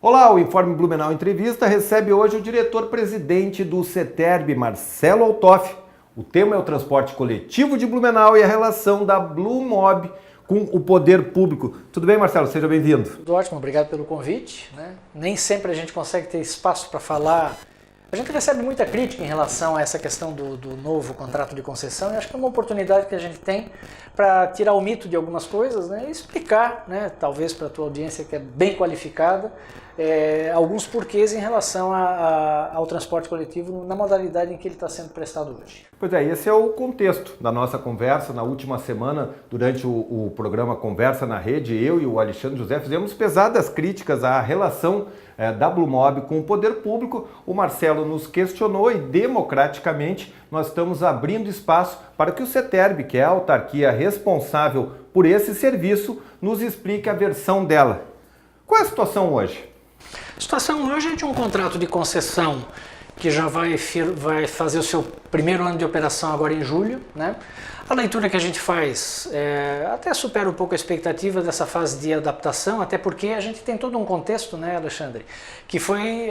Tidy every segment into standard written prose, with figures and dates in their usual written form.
Olá, o Informe Blumenau Entrevista recebe hoje o diretor-presidente do CETERB, Marcelo Altoff. O tema é o transporte coletivo de Blumenau e a relação da BluMob com o poder público. Tudo bem, Marcelo? Seja bem-vindo. Tudo ótimo, obrigado pelo convite. Nem sempre a gente consegue ter espaço para falar. A gente recebe muita crítica em relação a essa questão do novo contrato de concessão e acho que é uma oportunidade que a gente tem para tirar o mito de algumas coisas, e explicar, talvez para a tua audiência que é bem qualificada, alguns porquês em relação ao transporte coletivo na modalidade em que ele está sendo prestado hoje. Pois é, esse é o contexto da nossa conversa. Na última semana, durante o programa Conversa na Rede, eu e o Alexandre José fizemos pesadas críticas à relação da BluMob com o poder público. O Marcelo nos questionou e, democraticamente, nós estamos abrindo espaço para que o CETERB, que é a autarquia responsável por esse serviço, nos explique a versão dela. Qual é a situação hoje? A situação hoje é de um contrato de concessão que já vai fazer o seu primeiro ano de operação agora em julho. A leitura que a gente faz até supera um pouco a expectativa dessa fase de adaptação, até porque a gente tem todo um contexto, Alexandre, que foi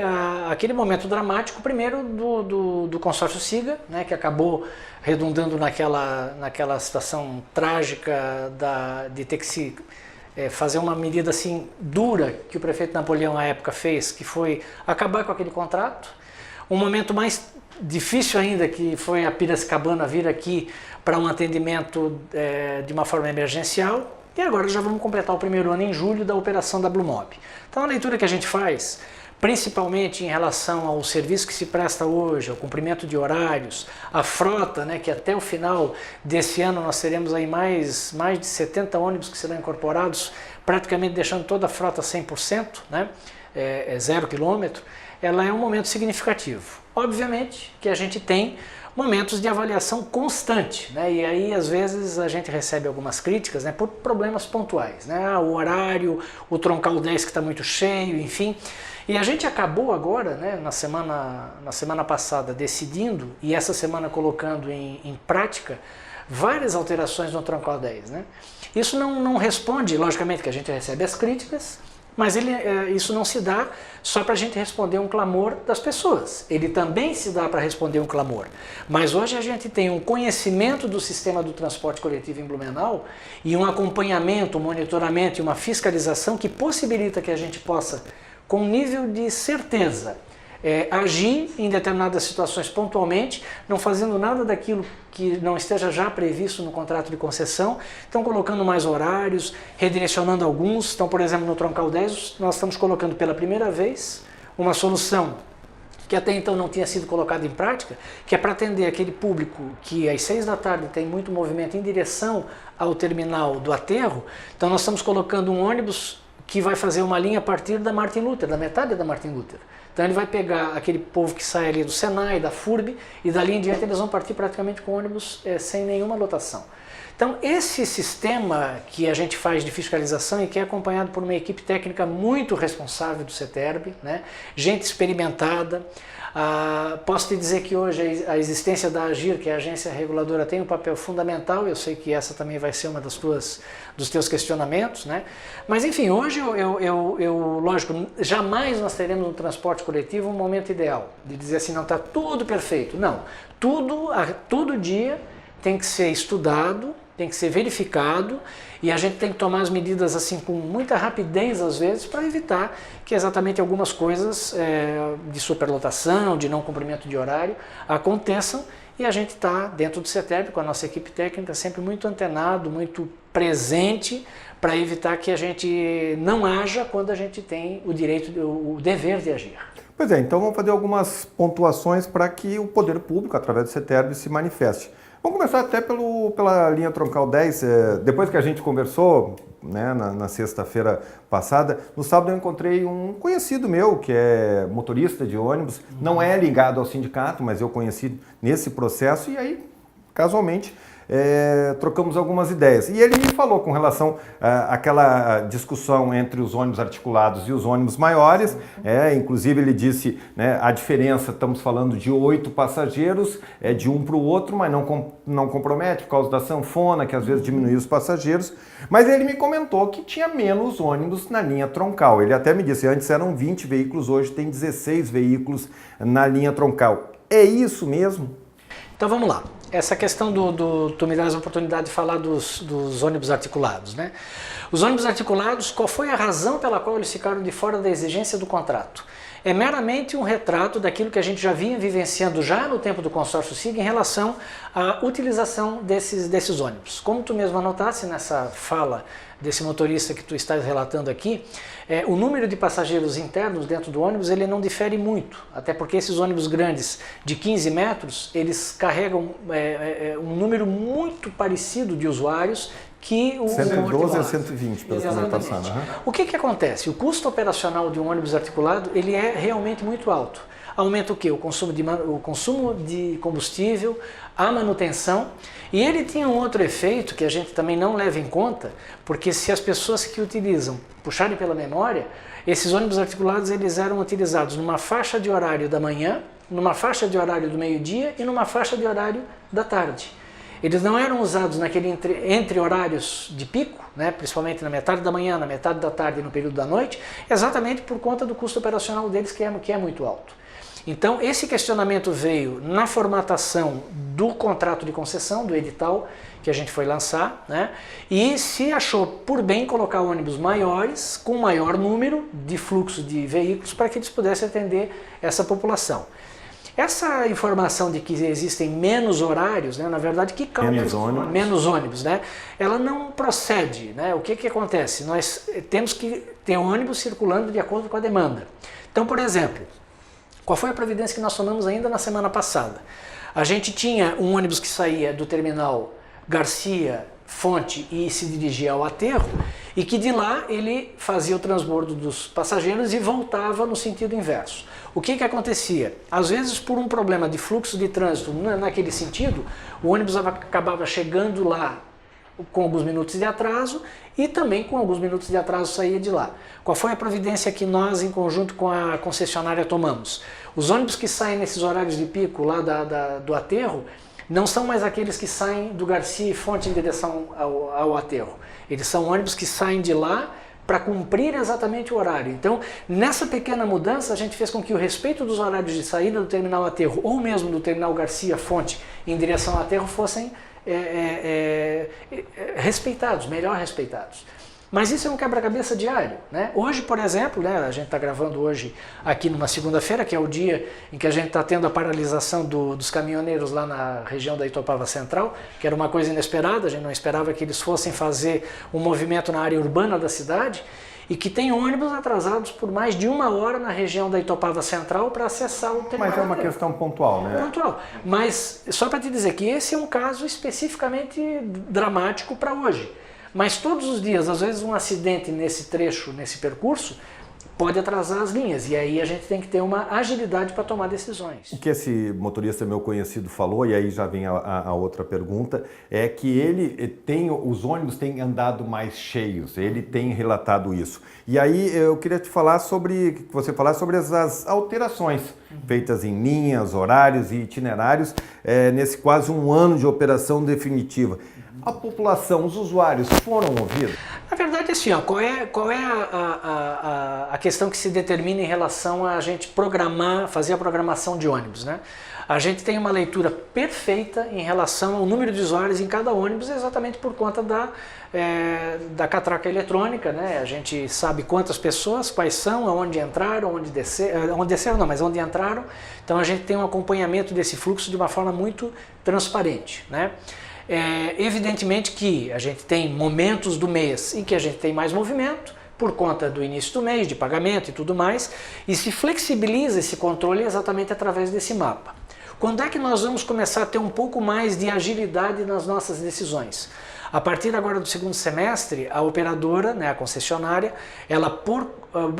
aquele momento dramático, primeiro do consórcio SIGA, que acabou redundando naquela situação trágica de ter que se fazer uma medida assim dura que o prefeito Napoleão à época fez, que foi acabar com aquele contrato. Um momento mais difícil ainda, que foi a Piracicabana vir aqui para um atendimento de uma forma emergencial. E agora já vamos completar o primeiro ano em julho da operação da BluMob. Então a leitura que a gente faz, principalmente em relação ao serviço que se presta hoje, ao cumprimento de horários, a frota, que até o final desse ano nós teremos aí mais de 70 ônibus que serão incorporados, praticamente deixando toda a frota 100%, 0 quilômetro, ela é um momento significativo. Obviamente que a gente tem momentos de avaliação constante, e aí às vezes a gente recebe algumas críticas por problemas pontuais, o horário, o troncal 10 que está muito cheio, enfim. E a gente acabou agora, na semana passada, decidindo e essa semana colocando em prática várias alterações no troncal 10. Isso não responde, logicamente que a gente recebe as críticas, mas isso não se dá só para a gente responder um clamor das pessoas. Ele também se dá para responder um clamor. Mas hoje a gente tem um conhecimento do sistema do transporte coletivo em Blumenau e um acompanhamento, um monitoramento e uma fiscalização que possibilita que a gente possa, com nível de certeza, agir em determinadas situações pontualmente, não fazendo nada daquilo que não esteja já previsto no contrato de concessão, estão colocando mais horários, redirecionando alguns. Então, por exemplo, no troncal 10, nós estamos colocando pela primeira vez uma solução que até então não tinha sido colocada em prática, que é para atender aquele público que às 6 da tarde tem muito movimento em direção ao terminal do aterro. Então nós estamos colocando um ônibus que vai fazer uma linha a partir da Martin Luther, da metade da Martin Luther. Então ele vai pegar aquele povo que sai ali do Senai, da FURB, e dali em diante eles vão partir praticamente com ônibus sem nenhuma lotação. Então esse sistema que a gente faz de fiscalização e que é acompanhado por uma equipe técnica muito responsável do CETERB, gente experimentada. Posso te dizer que hoje a existência da AGIR, que é a agência reguladora, tem um papel fundamental. Eu sei que essa também vai ser uma dos teus questionamentos, Mas enfim, hoje lógico, jamais nós teremos no transporte coletivo um momento ideal de dizer assim, não, está tudo perfeito. Não, todo dia tem que ser estudado, tem que ser verificado e a gente tem que tomar as medidas assim com muita rapidez às vezes para evitar que exatamente algumas coisas de superlotação, de não cumprimento de horário aconteçam, e a gente está dentro do CETERB com a nossa equipe técnica sempre muito antenado, muito presente para evitar que a gente não haja quando a gente tem o direito, o dever de agir. Pois é, então vamos fazer algumas pontuações para que o poder público, através do CETERB, se manifeste. Vamos começar até pela linha troncal 10. Depois que a gente conversou na sexta-feira passada, no sábado eu encontrei um conhecido meu, que é motorista de ônibus, não é ligado ao sindicato, mas eu conheci nesse processo, e aí casualmente, trocamos algumas ideias. E ele me falou com relação àquela discussão entre os ônibus articulados e os ônibus maiores, inclusive ele disse, né, a diferença, estamos falando de 8 passageiros, de um para o outro, mas não compromete por causa da sanfona, que às vezes diminui os passageiros, mas ele me comentou que tinha menos ônibus na linha troncal. Ele até me disse, antes eram 20 veículos, hoje tem 16 veículos na linha troncal. É isso mesmo? Então vamos lá. Essa questão tu me dá a oportunidade de falar dos ônibus articulados, né? Os ônibus articulados, qual foi a razão pela qual eles ficaram de fora da exigência do contrato? É meramente um retrato daquilo que a gente já vinha vivenciando já no tempo do consórcio SIG em relação à utilização desses ônibus. Como tu mesmo anotasse nessa fala desse motorista que tu estás relatando aqui, o número de passageiros internos dentro do ônibus ele não difere muito, até porque esses ônibus grandes de 15 metros, eles carregam um número muito parecido de usuários que o 112 a 120, pelo que vai passando. O que acontece? O custo operacional de um ônibus articulado ele é realmente muito alto. Aumenta o quê? O consumo de combustível, a manutenção, e ele tinha um outro efeito que a gente também não leva em conta, porque se as pessoas que utilizam puxarem pela memória, esses ônibus articulados eles eram utilizados numa faixa de horário da manhã, numa faixa de horário do meio-dia e numa faixa de horário da tarde. Eles não eram usados naquele entre horários de pico, né, principalmente na metade da manhã, na metade da tarde e no período da noite, exatamente por conta do custo operacional deles que é muito alto. Então esse questionamento veio na formatação do contrato de concessão, do edital que a gente foi lançar, né, e se achou por bem colocar ônibus maiores, com maior número de fluxo de veículos para que eles pudessem atender essa população. Essa informação de que existem menos horários, né, na verdade, que menos ônibus, né, ela não procede. Né? O que acontece? Nós temos que ter ônibus circulando de acordo com a demanda. Então, por exemplo, qual foi a providência que nós tomamos ainda na semana passada? A gente tinha um ônibus que saía do terminal Garcia Fonte e se dirigia ao aterro, e que de lá ele fazia o transbordo dos passageiros e voltava no sentido inverso. O que acontecia? Às vezes, por um problema de fluxo de trânsito naquele sentido, o ônibus acabava chegando lá com alguns minutos de atraso e também com alguns minutos de atraso saía de lá. Qual foi a providência que nós, em conjunto com a concessionária, tomamos? Os ônibus que saem nesses horários de pico lá do aterro, não são mais aqueles que saem do Garcia e Fonte em direção ao aterro. Eles são ônibus que saem de lá para cumprir exatamente o horário. Então, nessa pequena mudança, a gente fez com que o respeito dos horários de saída do terminal aterro ou mesmo do terminal Garcia Fonte em direção ao aterro fossem respeitados, melhor respeitados. Mas isso é um quebra-cabeça diário, né? Hoje, por exemplo, né, a gente está gravando hoje aqui numa segunda-feira, que é o dia em que a gente está tendo a paralisação dos caminhoneiros lá na região da Itopava Central, que era uma coisa inesperada, a gente não esperava que eles fossem fazer um movimento na área urbana da cidade, e que tem ônibus atrasados por mais de 1 hora na região da Itopava Central para acessar o terminal. Mas é uma questão pontual, né? Pontual. Mas só para te dizer que esse é um caso especificamente dramático para hoje. Mas todos os dias, às vezes um acidente nesse trecho, nesse percurso, pode atrasar as linhas. E aí a gente tem que ter uma agilidade para tomar decisões. O que esse motorista meu conhecido falou, e aí já vem a outra pergunta, é que os ônibus têm andado mais cheios, ele tem relatado isso. E aí eu queria que você falasse sobre as alterações feitas em linhas, horários e itinerários nesse quase 1 ano de operação definitiva. A população, os usuários foram ouvidos? Na verdade, assim, ó, qual é a questão que se determina em relação a gente fazer a programação de ônibus, né? A gente tem uma leitura perfeita em relação ao número de usuários em cada ônibus, exatamente por conta da catraca eletrônica, né? A gente sabe quantas pessoas, quais são, aonde entraram, onde desceram não, mas onde entraram. Então a gente tem um acompanhamento desse fluxo de uma forma muito transparente, né? Evidentemente que a gente tem momentos do mês em que a gente tem mais movimento, por conta do início do mês, de pagamento e tudo mais, e se flexibiliza esse controle exatamente através desse mapa. Quando é que nós vamos começar a ter um pouco mais de agilidade nas nossas decisões? A partir agora do segundo semestre, a operadora, né, a concessionária, ela por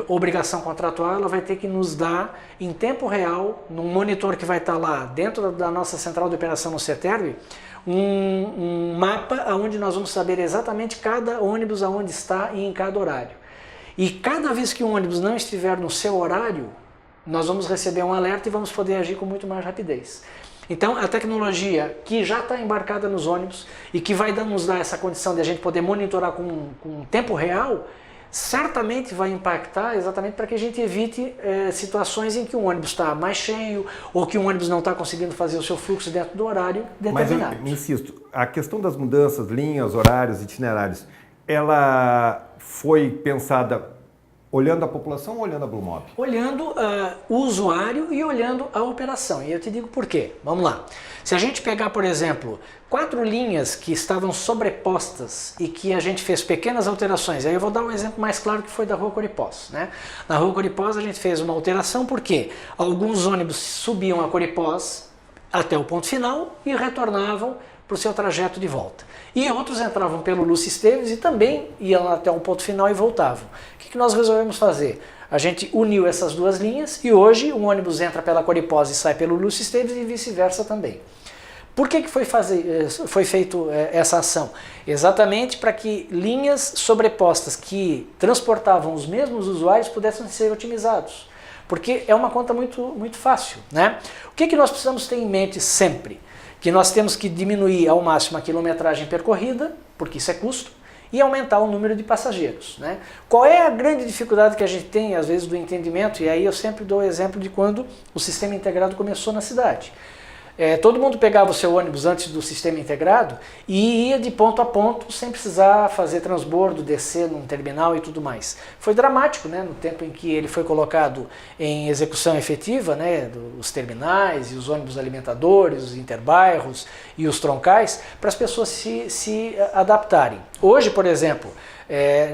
obrigação contratual, ela vai ter que nos dar em tempo real, num monitor que vai estar lá dentro da nossa central de operação no CETERB, um mapa onde nós vamos saber exatamente cada ônibus aonde está e em cada horário. E cada vez que um ônibus não estiver no seu horário, nós vamos receber um alerta e vamos poder agir com muito mais rapidez. Então, a tecnologia que já está embarcada nos ônibus e que vai nos dar essa condição de a gente poder monitorar com tempo real, certamente vai impactar exatamente para que a gente evite situações em que o ônibus está mais cheio ou que o ônibus não está conseguindo fazer o seu fluxo dentro do horário determinado. Mas eu insisto, a questão das mudanças, linhas, horários, itinerários, ela foi pensada olhando a população ou olhando a Blue Mob? Olhando o usuário e olhando a operação. E eu te digo por quê. Vamos lá. Se a gente pegar, por exemplo, 4 linhas que estavam sobrepostas e que a gente fez pequenas alterações, aí eu vou dar um exemplo mais claro que foi da Rua Coripós, né? Na Rua Coripós a gente fez uma alteração porque alguns ônibus subiam a Coripós até o ponto final e retornavam para o seu trajeto de volta. E outros entravam pelo Lúcio Esteves e também iam até um ponto final e voltavam. O que nós resolvemos fazer? A gente uniu essas duas linhas e hoje um ônibus entra pela Coripós e sai pelo Lúcio Esteves e vice-versa também. Por que foi feita essa ação? Exatamente para que linhas sobrepostas que transportavam os mesmos usuários pudessem ser otimizados. Porque é uma conta muito fácil, né? O que nós precisamos ter em mente sempre? Que nós temos que diminuir ao máximo a quilometragem percorrida, porque isso é custo, e aumentar o número de passageiros, né? Qual é a grande dificuldade que a gente tem, às vezes, do entendimento? E aí eu sempre dou o exemplo de quando o sistema integrado começou na cidade. Todo mundo pegava o seu ônibus antes do sistema integrado e ia de ponto a ponto sem precisar fazer transbordo, descer num terminal e tudo mais. Foi dramático, né, no tempo em que ele foi colocado em execução efetiva, né, os terminais e os ônibus alimentadores, os interbairros e os troncais, para as pessoas se adaptarem. Hoje, por exemplo,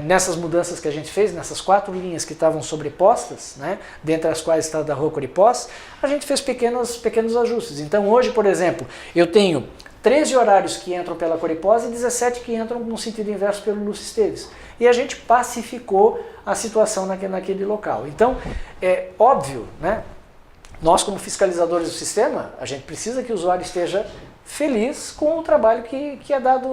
nessas mudanças que a gente fez, nessas 4 linhas que estavam sobrepostas, né, dentre as quais está a da Rua Coripós, a gente fez pequenos ajustes. Então hoje, por exemplo, eu tenho 13 horários que entram pela Coripós e 17 que entram no sentido inverso pelo Lúcio Esteves. E a gente pacificou a situação naquele local. Então, é óbvio, né, nós como fiscalizadores do sistema, a gente precisa que o usuário esteja feliz com o trabalho que é dado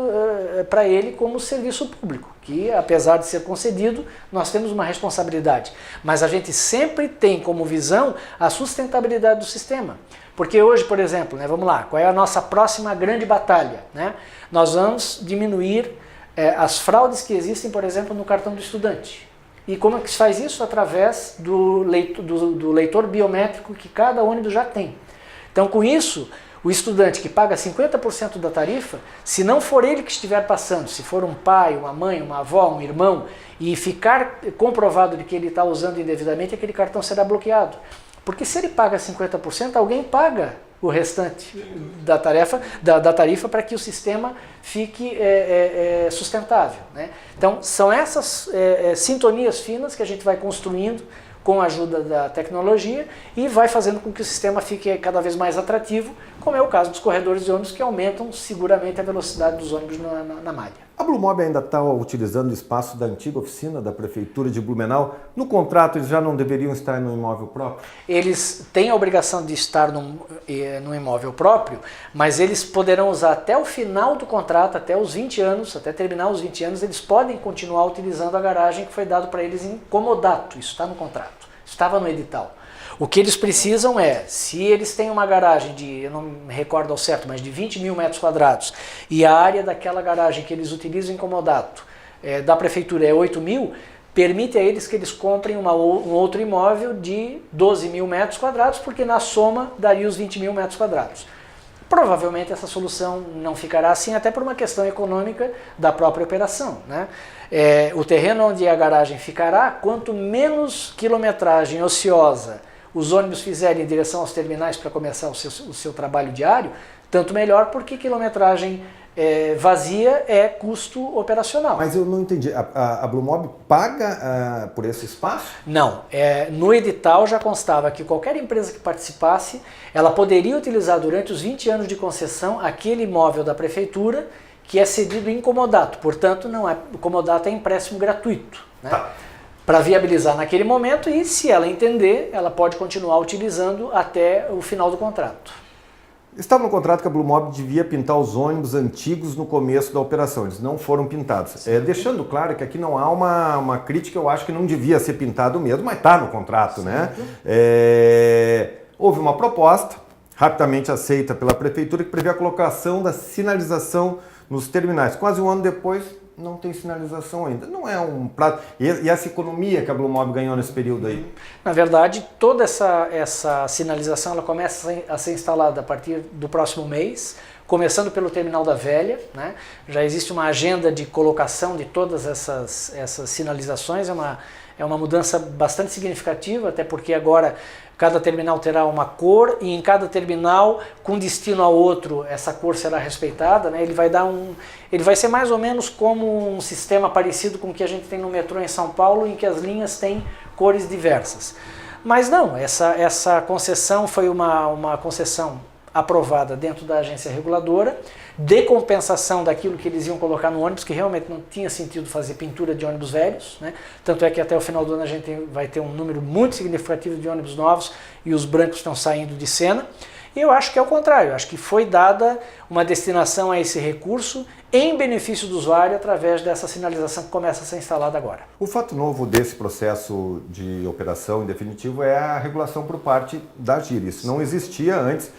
para ele como serviço público, que apesar de ser concedido, nós temos uma responsabilidade. Mas a gente sempre tem como visão a sustentabilidade do sistema. Porque hoje, por exemplo, né, vamos lá, qual é a nossa próxima grande batalha? Né? Nós vamos diminuir as fraudes que existem, por exemplo, no cartão do estudante. E como é que se faz isso? Através do leitor biométrico que cada ônibus já tem. Então, com isso, o estudante que paga 50% da tarifa, se não for ele que estiver passando, se for um pai, uma mãe, uma avó, um irmão, e ficar comprovado de que ele está usando indevidamente, aquele cartão será bloqueado. Porque se ele paga 50%, alguém paga o restante da tarifa para que o sistema fique sustentável, né? Então, são essas sintonias finas que a gente vai construindo com a ajuda da tecnologia e vai fazendo com que o sistema fique cada vez mais atrativo, como é o caso dos corredores de ônibus que aumentam seguramente a velocidade dos ônibus na malha. A Blue Mob ainda está utilizando o espaço da antiga oficina da Prefeitura de Blumenau. No contrato eles já não deveriam estar no imóvel próprio? Eles têm a obrigação de estar no imóvel próprio, mas eles poderão usar até o final do contrato, até os 20 anos, até terminar os 20 anos, eles podem continuar utilizando a garagem que foi dado para eles em comodato. Isso está no contrato, estava no edital. O que eles precisam se eles têm uma garagem de, eu não me recordo ao certo, mas de 20 mil metros quadrados, e a área daquela garagem que eles utilizam em comodato da prefeitura é 8 mil, permite a eles que eles comprem um outro imóvel de 12 mil metros quadrados, porque na soma daria os 20 mil metros quadrados. Provavelmente essa solução não ficará assim, até por uma questão econômica da própria operação, né? O terreno onde a garagem ficará, quanto menos quilometragem ociosa os ônibus fizerem em direção aos terminais para começar o seu trabalho diário, tanto melhor, porque quilometragem vazia é custo operacional. Mas eu não entendi, a Blue Mob paga por esse espaço? Não, no edital já constava que qualquer empresa que participasse, ela poderia utilizar durante os 20 anos de concessão aquele imóvel da prefeitura que é cedido em comodato, portanto comodato é empréstimo gratuito, né? Tá. Para viabilizar naquele momento e, se ela entender, ela pode continuar utilizando até o final do contrato. Estava no contrato que a Blue Mob devia pintar os ônibus antigos no começo da operação, eles não foram pintados. Deixando claro que aqui não há uma crítica, eu acho que não devia ser pintado mesmo, mas está no contrato, né? Houve uma proposta, rapidamente aceita pela prefeitura, que prevê a colocação da sinalização nos terminais. Quase um ano depois, não tem sinalização ainda. Não é um prato. E essa economia que a Blue Mob ganhou nesse período aí? Na verdade, toda essa sinalização ela começa a ser instalada a partir do próximo mês, começando pelo Terminal da Velha, né? Já existe uma agenda de colocação de todas essas sinalizações, é uma mudança bastante significativa, até porque agora cada terminal terá uma cor e em cada terminal, com destino ao outro, essa cor será respeitada, né? Ele vai ser mais ou menos como um sistema parecido com o que a gente tem no metrô em São Paulo, em que as linhas têm cores diversas. Mas não, essa concessão foi uma concessão aprovada dentro da agência reguladora, de compensação daquilo que eles iam colocar no ônibus, que realmente não tinha sentido fazer pintura de ônibus velhos, né? Tanto é que até o final do ano a gente vai ter um número muito significativo de ônibus novos e os brancos estão saindo de cena. E eu acho que é o contrário, eu acho que foi dada uma destinação a esse recurso em benefício do usuário através dessa sinalização que começa a ser instalada agora. O fato novo desse processo de operação, em definitivo, é a regulação por parte da AGIR. Isso não existia antes.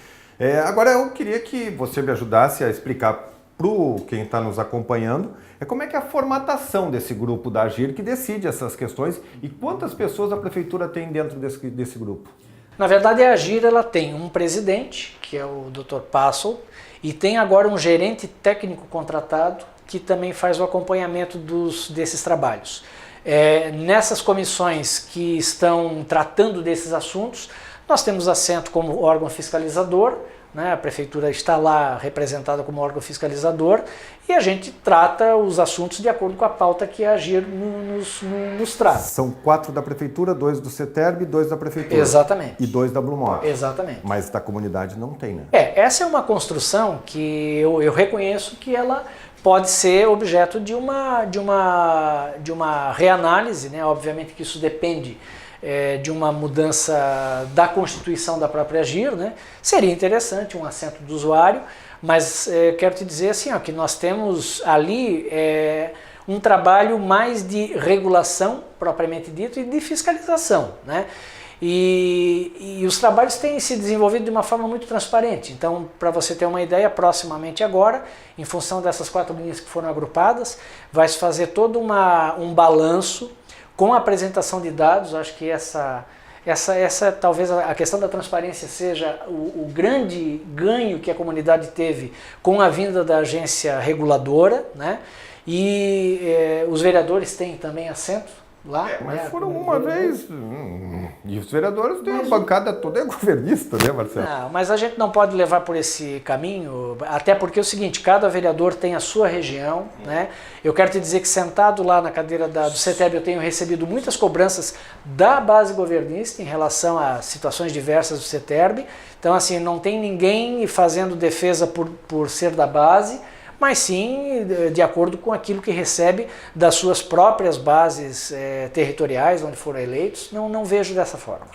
Agora eu queria que você me ajudasse a explicar para quem está nos acompanhando como é que é a formatação desse grupo da AGIR que decide essas questões e quantas pessoas a prefeitura tem dentro desse grupo. Na verdade, a AGIR ela tem um presidente, que é o Dr. Passel, e tem agora um gerente técnico contratado que também faz o acompanhamento desses trabalhos. Nessas comissões que estão tratando desses assuntos, nós temos assento como órgão fiscalizador, né? A prefeitura está lá representada como órgão fiscalizador e a gente trata os assuntos de acordo com a pauta que a AGIR nos traz. São 4 da prefeitura, 2 do CETERB e 2 da prefeitura. Exatamente. E 2 da Blue Mob. Exatamente. Mas da comunidade não tem, né? Essa é uma construção que eu reconheço que ela pode ser objeto de uma reanálise, né? Obviamente que isso depende de uma mudança da Constituição da própria AGIR, né? Seria interessante um assento do usuário, mas quero te dizer assim, que nós temos ali um trabalho mais de regulação, propriamente dito, e de fiscalização, né? E os trabalhos têm se desenvolvido de uma forma muito transparente. Então, para você ter uma ideia, proximamente agora, em função dessas 4 linhas que foram agrupadas, vai se fazer todo um balanço com a apresentação de dados. Acho que essa talvez a questão da transparência seja o grande ganho que a comunidade teve com a vinda da agência reguladora, né? E os vereadores têm também assento lá. Mas foram uma vez, e os vereadores têm uma bancada toda governista, né, Marcelo? Não, mas a gente não pode levar por esse caminho, até porque é o seguinte, cada vereador tem a sua região, né? Eu quero te dizer que sentado lá na cadeira do CETERB eu tenho recebido muitas cobranças da base governista em relação a situações diversas do CETERB, então assim, não tem ninguém fazendo defesa por ser da base, mas sim de acordo com aquilo que recebe das suas próprias bases territoriais, onde foram eleitos. Não vejo dessa forma.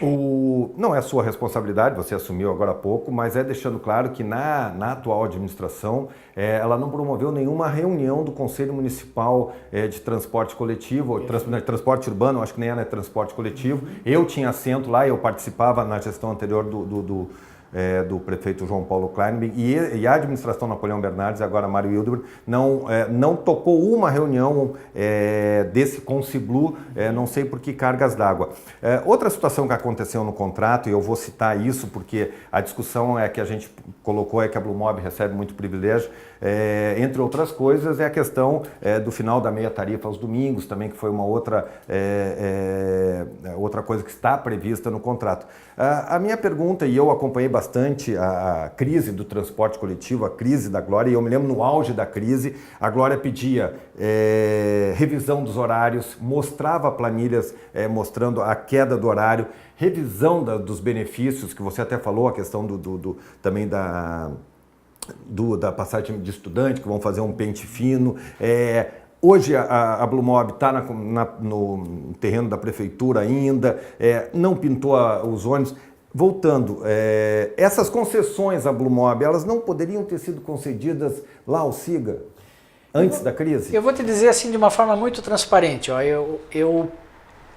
Não é sua responsabilidade, você assumiu agora há pouco, mas deixando claro que na atual administração ela não promoveu nenhuma reunião do Conselho Municipal de Transporte Coletivo, transporte urbano, acho que nem era transporte coletivo. Eu tinha assento lá, eu participava na gestão anterior do prefeito João Paulo Kleinberg e a administração Napoleão Bernardes, agora Mário Hildebrand, não tocou uma reunião desse Conciblu, não sei por que cargas d'água. Outra situação que aconteceu no contrato, e eu vou citar isso porque a discussão que a gente colocou que a Blue Mob recebe muito privilégio, entre outras coisas, é a questão do final da meia tarifa aos domingos também, que foi uma outra coisa que está prevista no contrato. A minha pergunta, e eu acompanhei bastante a crise do transporte coletivo, a crise da Glória, e eu me lembro no auge da crise, a Glória pedia revisão dos horários, mostrava planilhas mostrando a queda do horário, revisão dos benefícios, que você até falou, a questão também da passagem de estudante, que vão fazer um pente fino. Hoje a Blue Mob está no terreno da prefeitura ainda, não pintou os ônibus. Voltando, essas concessões à Blue Mob, elas não poderiam ter sido concedidas lá ao SIGA, antes da crise? Eu vou te dizer assim de uma forma muito transparente, ó, eu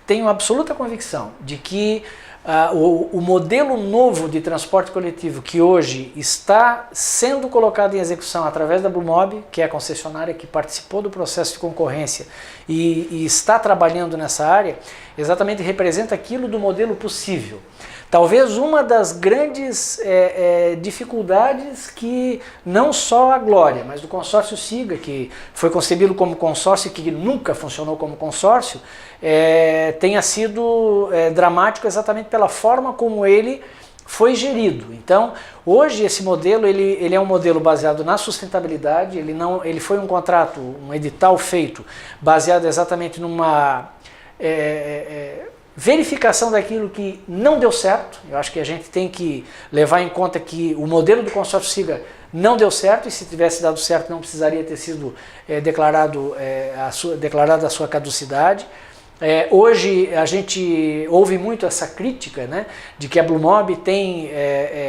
tenho absoluta convicção de que o modelo novo de transporte coletivo que hoje está sendo colocado em execução através da Blue Mob, que é a concessionária que participou do processo de concorrência e está trabalhando nessa área, exatamente representa aquilo do modelo possível. Talvez uma das grandes dificuldades que não só a Glória, mas do consórcio SIGA, que foi concebido como consórcio e que nunca funcionou como consórcio, tenha sido dramático exatamente pela forma como ele foi gerido. Hoje esse modelo ele é um modelo baseado na sustentabilidade, ele foi um contrato, um edital feito baseado exatamente numa verificação daquilo que não deu certo. Eu acho que a gente tem que levar em conta que o modelo do consórcio SIGA não deu certo, e se tivesse dado certo não precisaria ter sido declarada a sua caducidade. Hoje a gente ouve muito essa crítica, né, de que a Blue Mob tem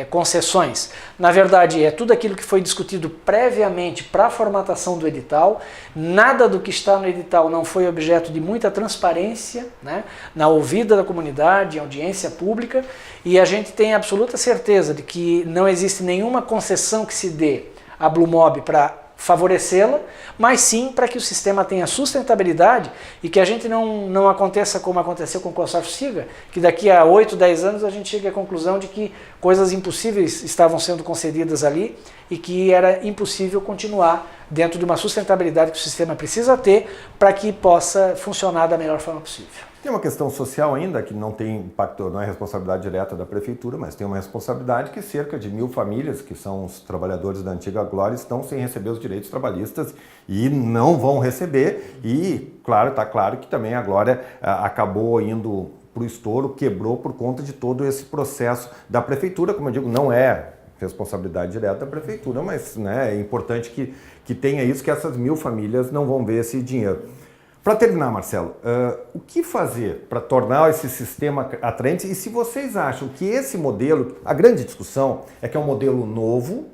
concessões. Na verdade, é tudo aquilo que foi discutido previamente para a formatação do edital. Nada do que está no edital não foi objeto de muita transparência, né, na ouvida da comunidade, em audiência pública, e a gente tem absoluta certeza de que não existe nenhuma concessão que se dê à Blue Mob para favorecê-la, mas sim para que o sistema tenha sustentabilidade e que a gente não aconteça como aconteceu com o consórcio SIGA, que daqui a 8, 10 anos a gente chegue à conclusão de que coisas impossíveis estavam sendo concedidas ali e que era impossível continuar dentro de uma sustentabilidade que o sistema precisa ter para que possa funcionar da melhor forma possível. Tem uma questão social ainda, que não tem impacto, não é responsabilidade direta da prefeitura, mas tem uma responsabilidade que cerca de 1.000 famílias, que são os trabalhadores da antiga Glória, estão sem receber os direitos trabalhistas e não vão receber. E, claro, está claro que também a Glória acabou indo para o estouro, quebrou por conta de todo esse processo da prefeitura. Como eu digo, não é responsabilidade direta da prefeitura, mas, né, é importante que tenha isso, que essas 1.000 famílias não vão ver esse dinheiro. Para terminar, Marcelo, o que fazer para tornar esse sistema atraente? E se vocês acham que esse modelo, a grande discussão é que é um modelo novo,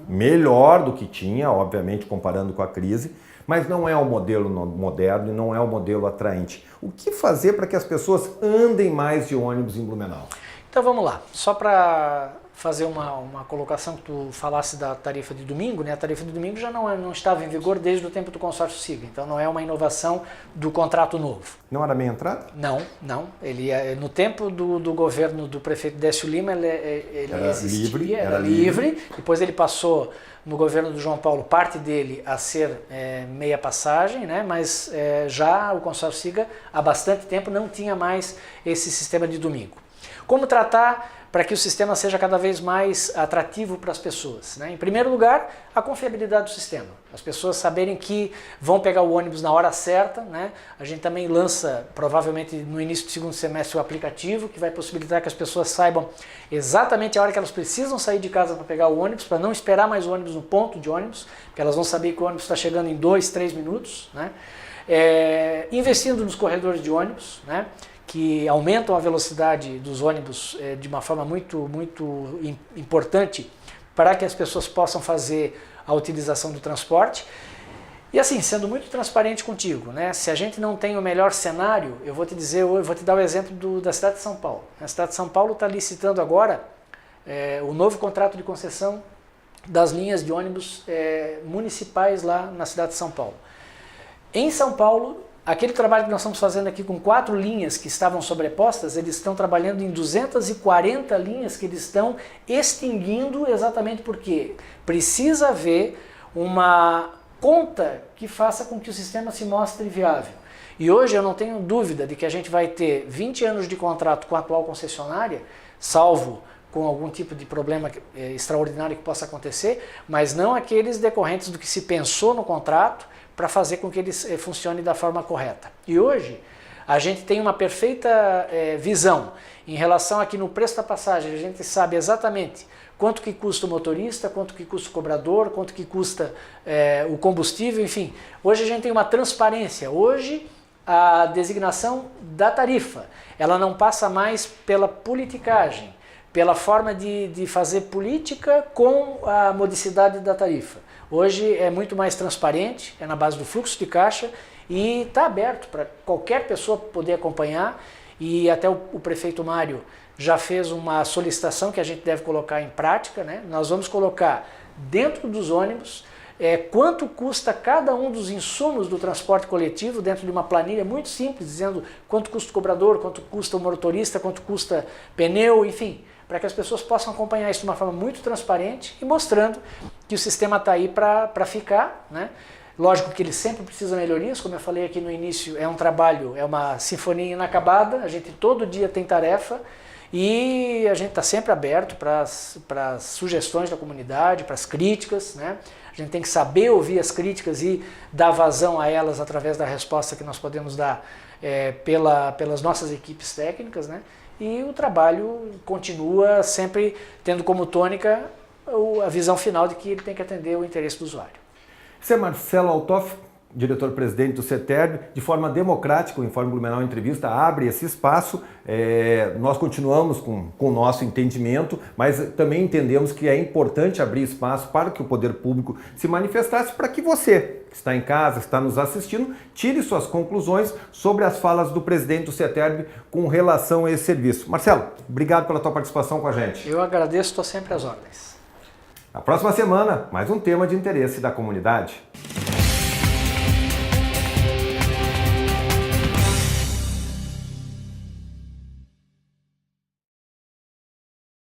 melhor do que tinha, obviamente comparando com a crise, mas não é um modelo moderno e não é um modelo atraente. O que fazer para que as pessoas andem mais de ônibus em Blumenau? Então vamos lá, só para fazer uma colocação que tu falasse da tarifa de domingo, né? A tarifa de domingo já não estava em vigor desde o tempo do consórcio SIGA, então não é uma inovação do contrato novo. Não era meia entrada? Não. Ele no tempo do governo do prefeito Décio Lima ele existia, era livre. Depois ele passou no governo do João Paulo, parte dele a ser meia passagem, né? Mas já o consórcio SIGA há bastante tempo não tinha mais esse sistema de domingo. Como tratar para que o sistema seja cada vez mais atrativo para as pessoas, né? Em primeiro lugar, a confiabilidade do sistema. As pessoas saberem que vão pegar o ônibus na hora certa, né? A gente também lança, provavelmente no início do segundo semestre, o aplicativo, que vai possibilitar que as pessoas saibam exatamente a hora que elas precisam sair de casa para pegar o ônibus, para não esperar mais o ônibus no ponto de ônibus, porque elas vão saber que o ônibus está chegando em 2, 3 minutos, né? Investindo nos corredores de ônibus, né, que aumentam a velocidade dos ônibus de uma forma muito importante para que as pessoas possam fazer a utilização do transporte. E assim, sendo muito transparente contigo, né, se a gente não tem o melhor cenário, eu vou te dar o exemplo da cidade de São Paulo. A cidade de São Paulo está licitando agora o novo contrato de concessão das linhas de ônibus municipais lá na cidade de São Paulo. Em São Paulo, aquele trabalho que nós estamos fazendo aqui com 4 linhas que estavam sobrepostas, eles estão trabalhando em 240 linhas que eles estão extinguindo, exatamente porque precisa haver uma conta que faça com que o sistema se mostre viável. E hoje eu não tenho dúvida de que a gente vai ter 20 anos de contrato com a atual concessionária, salvo com algum tipo de problema extraordinário que possa acontecer, mas não aqueles decorrentes do que se pensou no contrato para fazer com que ele funcione da forma correta. E hoje a gente tem uma perfeita visão em relação aqui no preço da passagem, a gente sabe exatamente quanto que custa o motorista, quanto que custa o cobrador, quanto que custa o combustível, enfim. Hoje a gente tem uma transparência, hoje a designação da tarifa, ela não passa mais pela politicagem, pela forma de fazer política com a modicidade da tarifa. Hoje é muito mais transparente, é na base do fluxo de caixa e está aberto para qualquer pessoa poder acompanhar, e até o prefeito Mário já fez uma solicitação que a gente deve colocar em prática, né? Nós vamos colocar dentro dos ônibus quanto custa cada um dos insumos do transporte coletivo dentro de uma planilha muito simples, dizendo quanto custa o cobrador, quanto custa o motorista, quanto custa pneu, enfim, para que as pessoas possam acompanhar isso de uma forma muito transparente e mostrando que o sistema está aí para ficar, né? Lógico que ele sempre precisa de melhorias, como eu falei aqui no início, é um trabalho, é uma sinfonia inacabada, a gente todo dia tem tarefa e a gente está sempre aberto para as sugestões da comunidade, para as críticas, né? A gente tem que saber ouvir as críticas e dar vazão a elas através da resposta que nós podemos dar pelas nossas equipes técnicas, né? E o trabalho continua sempre tendo como tônica a visão final de que ele tem que atender o interesse do usuário. Esse é Marcelo Altoff, diretor-presidente do CETERB. De forma democrática, o Informe Blumenau Entrevista abre esse espaço. Nós continuamos com o nosso entendimento, mas também entendemos que é importante abrir espaço para que o poder público se manifestasse, para que você, que está em casa, está nos assistindo, tire suas conclusões sobre as falas do presidente do CETERB com relação a esse serviço. Marcelo, obrigado pela tua participação com a gente. Eu agradeço, estou sempre às ordens. Na próxima semana, mais um tema de interesse da comunidade.